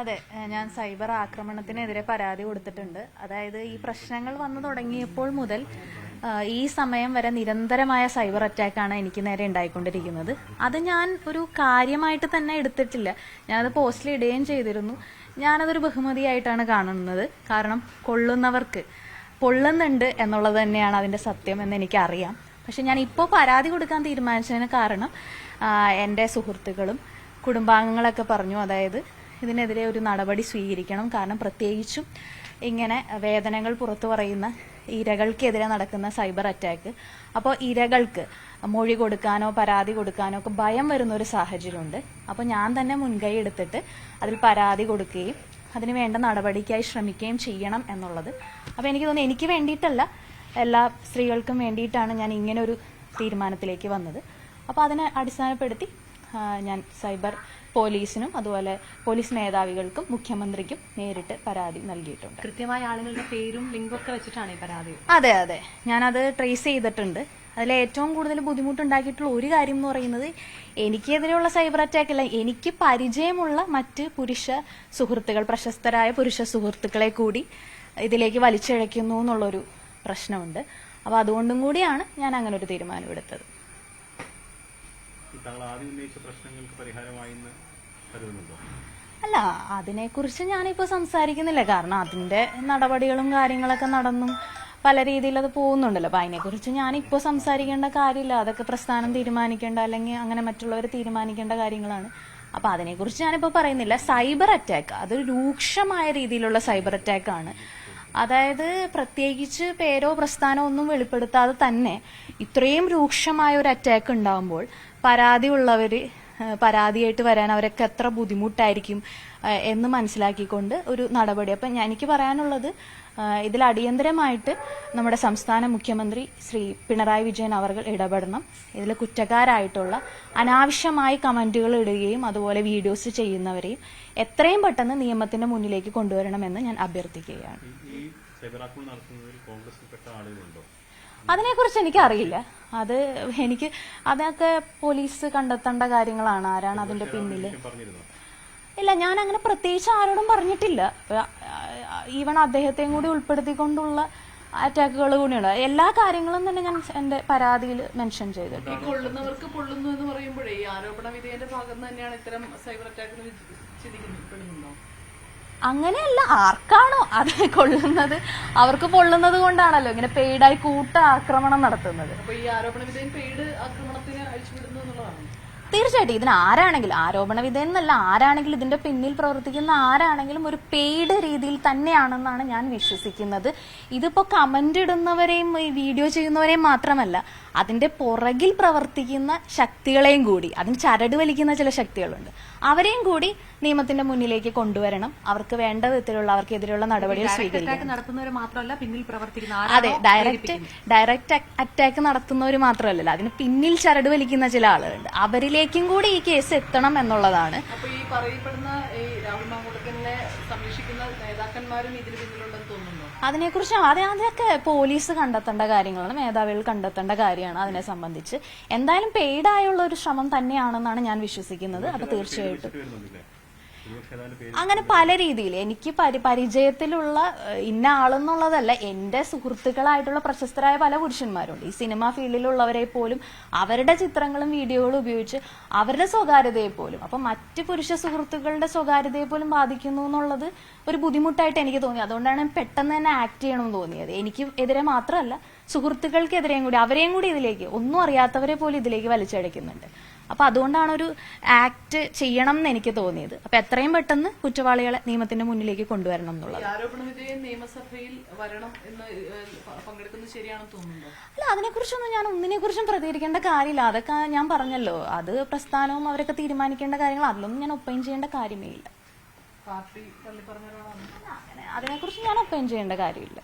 അതെ, ഞാൻ സൈബർ ആക്രമണത്തിനെതിരെ പരാതി കൊടുത്തിട്ടുണ്ട്. അതായത് ഈ പ്രശ്നങ്ങൾ വന്നു തുടങ്ങിയപ്പോൾ മുതൽ ഈ സമയം വരെ നിരന്തരമായ സൈബർ അറ്റാക്കാണ് എനിക്ക് നേരെ ഉണ്ടായിക്കൊണ്ടിരിക്കുന്നത്. അത് ഞാൻ ഒരു കാര്യമായിട്ട് തന്നെ എടുത്തിട്ടില്ല. ഞാനത് പോസ്റ്റിൽ ഇടുകയും ചെയ്തിരുന്നു. ഞാനതൊരു ബഹുമതിയായിട്ടാണ് കാണുന്നത്. കാരണം കൊള്ളുന്നവർക്ക് പൊള്ളുന്നുണ്ട് എന്നുള്ളത് തന്നെയാണ് അതിന്റെ സത്യം എന്ന് എനിക്കറിയാം. പക്ഷെ ഞാൻ ഇപ്പോൾ പരാതി കൊടുക്കാൻ തീരുമാനിച്ചതിന് കാരണം എൻ്റെ സുഹൃത്തുക്കളും കുടുംബാംഗങ്ങളൊക്കെ പറഞ്ഞു, അതായത് ഇതിനെതിരെ ഒരു നടപടി സ്വീകരിക്കണം. കാരണം പ്രത്യേകിച്ചും ഇങ്ങനെ വേദനകൾ പുറത്തു പറയുന്ന ഇരകൾക്കെതിരെ നടക്കുന്ന സൈബർ അറ്റാക്ക്, അപ്പോൾ ഇരകൾക്ക് മൊഴി കൊടുക്കാനോ പരാതി കൊടുക്കാനോ ഒക്കെ ഭയം വരുന്ന ഒരു സാഹചര്യമുണ്ട്. അപ്പോൾ ഞാൻ തന്നെ മുൻകൈ എടുത്തിട്ട് അതിൽ പരാതി കൊടുക്കുകയും അതിന് വേണ്ട നടപടിക്കായി ശ്രമിക്കുകയും ചെയ്യണം എന്നുള്ളത്. അപ്പോൾ എനിക്ക് തോന്നുന്നു എനിക്ക് വേണ്ടിയിട്ടല്ല, എല്ലാ സ്ത്രീകൾക്കും വേണ്ടിയിട്ടാണ് ഞാൻ ഇങ്ങനെ ഒരു തീരുമാനത്തിലേക്ക് വന്നത്. അപ്പോൾ അതിനെ അടിസ്ഥാനപ്പെടുത്തി ഞാൻ സൈബർ പോലീസിനും അതുപോലെ പോലീസ് മേധാവികൾക്കും മുഖ്യമന്ത്രിക്കും നേരിട്ട് പരാതി നൽകിയിട്ടുണ്ട്. കൃത്യമായ ആളുകളുടെ പേരും ലിങ്കും ഒക്കെ വെച്ചിട്ടാണ് ഈ പരാതി? അതെ അതെ, ഞാനത് ട്രേസ് ചെയ്തിട്ടുണ്ട്. അതിൽ ഏറ്റവും കൂടുതൽ ബുദ്ധിമുട്ടുണ്ടാക്കിയിട്ടുള്ള ഒരു കാര്യം എന്ന് പറയുന്നത്, എനിക്കെതിരെയുള്ള സൈബർ അറ്റാക്ക് അല്ല, എനിക്ക് പരിചയമുള്ള മറ്റ് പുരുഷ സുഹൃത്തുക്കൾ, പ്രശസ്തരായ പുരുഷ സുഹൃത്തുക്കളെ കൂടി ഇതിലേക്ക് വലിച്ചിഴയ്ക്കുന്നു എന്നുള്ളൊരു പ്രശ്നമുണ്ട്. അപ്പോൾ അതുകൊണ്ടും കൂടിയാണ് ഞാൻ അങ്ങനെ ഒരു തീരുമാനമെടുത്തത്. അല്ല, അതിനെക്കുറിച്ച് ഞാനിപ്പോൾ സംസാരിക്കുന്നില്ല. കാരണം അതിന്റെ നടപടികളും കാര്യങ്ങളൊക്കെ നടന്നും പല രീതിയിൽ അത് പോകുന്നുണ്ടല്ലോ. അപ്പൊ അതിനെക്കുറിച്ച് ഞാനിപ്പോൾ സംസാരിക്കേണ്ട കാര്യമില്ല. അതൊക്കെ പ്രസ്ഥാനം തീരുമാനിക്കേണ്ട, അല്ലെങ്കിൽ അങ്ങനെ മറ്റുള്ളവർ തീരുമാനിക്കേണ്ട കാര്യങ്ങളാണ്. അപ്പൊ അതിനെക്കുറിച്ച് ഞാനിപ്പോൾ പറയുന്നില്ല. സൈബർ അറ്റാക്ക് അതൊരു രൂക്ഷമായ രീതിയിലുള്ള സൈബർ അറ്റാക്കാണ്. അതായത് പ്രത്യേകിച്ച് പേരോ പ്രസ്ഥാനോ ഒന്നും വെളിപ്പെടുത്താതെ തന്നെ ഇത്രയും രൂക്ഷമായ ഒരു അറ്റാക്ക് ഉണ്ടാകുമ്പോൾ പരാതിയുള്ളവര് പരാതിയായിട്ട് വരാൻ അവരൊക്കെ എത്ര ബുദ്ധിമുട്ടായിരിക്കും എന്ന് മനസ്സിലാക്കിക്കൊണ്ട് ഒരു നടപടി. അപ്പം എനിക്ക് പറയാനുള്ളത്, ഇതിൽ അടിയന്തരമായിട്ട് നമ്മുടെ സംസ്ഥാന മുഖ്യമന്ത്രി ശ്രീ പിണറായി വിജയൻ അവർ ഇടപെടണം. ഇതിൽ കുറ്റക്കാരായിട്ടുള്ള അനാവശ്യമായി കമന്റുകൾ ഇടുകയും അതുപോലെ വീഡിയോസ് ചെയ്യുന്നവരെയും എത്രയും പെട്ടെന്ന് നിയമത്തിന്റെ മുന്നിലേക്ക് കൊണ്ടുവരണമെന്ന് ഞാൻ അഭ്യർത്ഥിക്കുകയാണ്. അതിനെക്കുറിച്ച് എനിക്കറിയില്ല. അതൊക്കെ പോലീസ് കണ്ടെത്തേണ്ട കാര്യങ്ങളാണ്. ആരാണ് അതിന്റെ പിന്നില്? ഇല്ല, ഞാൻ അങ്ങനെ പ്രത്യേകിച്ച് ആരോടും പറഞ്ഞിട്ടില്ല. ഈവൻ അദ്ദേഹത്തെയും കൂടി ഉൾപ്പെടുത്തിക്കൊണ്ടുള്ള അറ്റാക്കുകൾ കൂടിയുണ്ട്. എല്ലാ കാര്യങ്ങളും തന്നെ ഞാൻ എന്റെ പരാതിയിൽ മെൻഷൻ ചെയ്തിട്ടുണ്ട്. കൊള്ളുന്നവർക്ക് പൊള്ളുന്നു എന്ന് പറയുമ്പോഴേ ഈ ആരോപണ വിധേയന്റെ ഭാഗത്ത് തന്നെയാണ് ഇത്തരം സൈബർ അറ്റാക്കിന് ചിന്തിക്കപ്പെടുന്നുണ്ടോ? അങ്ങനെയല്ല, ആർക്കാണോ അത് കൊള്ളുന്നത് അവർക്ക് പൊള്ളുന്നത് കൊണ്ടാണല്ലോ ഇങ്ങനെ പെയ്ഡായി കൂട്ട ആക്രമണം നടത്തുന്നത്. അപ്പൊ ഈ ആരോപണ വിധേയൻ പെയ്ഡ് ആക്രമണത്തിന് അഴിച്ചുവിടുന്നു എന്നുള്ളതാണ്. തീർച്ചയായിട്ടും ഇതിന് ആരാണെങ്കിലും, ആരോപണ വിധേയൻ എന്നല്ല, ആരാണെങ്കിലും ഇതിന്റെ പിന്നിൽ പ്രവർത്തിക്കുന്ന ആരാണെങ്കിലും ഒരു പെയ്ഡ് രീതിയിൽ തന്നെയാണെന്നാണ് ഞാൻ വിശ്വസിക്കുന്നത്. ഇതിപ്പോ കമന്റ് ഇടുന്നവരെയും ഈ വീഡിയോ ചെയ്യുന്നവരെയും മാത്രമല്ല, അതിന്റെ പുറകിൽ പ്രവർത്തിക്കുന്ന ശക്തികളെയും കൂടി, അതിന് ചരട് വലിക്കുന്ന ചില ശക്തികളുണ്ട്, അവരെയും കൂടി നിയമത്തിന്റെ മുന്നിലേക്ക് കൊണ്ടുവരണം. അവർക്ക് വേണ്ട വിധത്തിലുള്ള അവർക്കെതിരെയുള്ള നടപടികൾ സ്വീകരിക്കണം. നടത്തുന്നവർ മാത്രമല്ല, പിന്നിൽ പ്രവർത്തിക്കുന്ന, അതെ, ഡയറക്റ്റ് അറ്റാക്ക് നടത്തുന്നവർ മാത്രമല്ലല്ലോ, അതിന് പിന്നിൽ ചരട് വലിക്കുന്ന ചില ആളുകളുണ്ട്. അവരിലേക്കും കൂടി ഈ കേസ് എത്തണം എന്നുള്ളതാണ്. അപ്പൊ ഈ പറയപ്പെടുന്ന ഈ രാഹുൽ മാങ്കൂട്ടത്തിനെ സംരക്ഷിക്കുന്ന നേതാക്കന്മാരും ഇതിന് പിന്നിലുണ്ടെന്ന് തോന്നുന്നു. അതിനെക്കുറിച്ച് അതൊക്കെ പോലീസ് കണ്ടെത്തേണ്ട കാര്യങ്ങളാണ്, മേധാവികൾ കണ്ടെത്തേണ്ട കാര്യമാണ്. അതിനെ സംബന്ധിച്ച് എന്തായാലും പെയ്ഡായുള്ള ഒരു ശ്രമം തന്നെയാണെന്നാണ് ഞാൻ വിശ്വസിക്കുന്നത്. അപ്പൊ തീർച്ചയായിട്ടും അങ്ങനെ പല രീതിയിൽ എനിക്ക് പരിചയത്തിലുള്ള ഇന്ന ആളെന്നുള്ളതല്ല, എന്റെ സുഹൃത്തുക്കളായിട്ടുള്ള പ്രശസ്തരായ പല പുരുഷന്മാരുണ്ട് ഈ സിനിമാ ഫീൽഡിലുള്ളവരെ പോലും അവരുടെ ചിത്രങ്ങളും വീഡിയോകളും ഉപയോഗിച്ച് അവരുടെ സ്വകാര്യതയെ പോലും, അപ്പൊ മറ്റ് പുരുഷ സുഹൃത്തുക്കളുടെ സ്വകാര്യതയെ പോലും ബാധിക്കുന്നു എന്നുള്ളത് ഒരു ബുദ്ധിമുട്ടായിട്ട് എനിക്ക് തോന്നി. അതുകൊണ്ടാണ് പെട്ടെന്ന് തന്നെ ആക്ട് ചെയ്യണമെന്ന് തോന്നിയത്. എനിക്ക് എതിരെ മാത്രമല്ല, സുഹൃത്തുക്കൾക്കെതിരെയും കൂടി, അവരെയും കൂടി ഇതിലേക്ക്, ഒന്നും അറിയാത്തവരെ പോലും ഇതിലേക്ക് വലിച്ചഴക്കുന്നുണ്ട്. അപ്പൊ അതുകൊണ്ടാണ് ഒരു ആക്ട് ചെയ്യണം എന്ന് എനിക്ക് തോന്നിയത്. അപ്പൊ എത്രയും പെട്ടെന്ന് കുറ്റവാളികളെ നിയമത്തിന്റെ മുന്നിലേക്ക് കൊണ്ടുവരണം എന്നുള്ളത്. നിയമസഭയിൽ വരണം എന്ന് പങ്കെടുക്കുന്നത് ശരിയാണെന്ന് തോന്നുന്നുണ്ടോ? അല്ല, അതിനെക്കുറിച്ചൊന്നും ഞാൻ ഒന്നിനെക്കുറിച്ചും പ്രതികരിക്കേണ്ട കാര്യമില്ല. അതൊക്കെ ഞാൻ പറഞ്ഞല്ലോ, അത് പ്രസ്ഥാനവും അവരൊക്കെ തീരുമാനിക്കേണ്ട കാര്യങ്ങൾ, അതിലൊന്നും ഞാൻ ഒപ്പൈൻ ചെയ്യേണ്ട കാര്യമേ ഇല്ല. പാർട്ടി തള്ളി പറഞ്ഞ അതിനെക്കുറിച്ച് ഞാൻ ഒപ്പൈൻ ചെയ്യേണ്ട കാര്യമില്ല.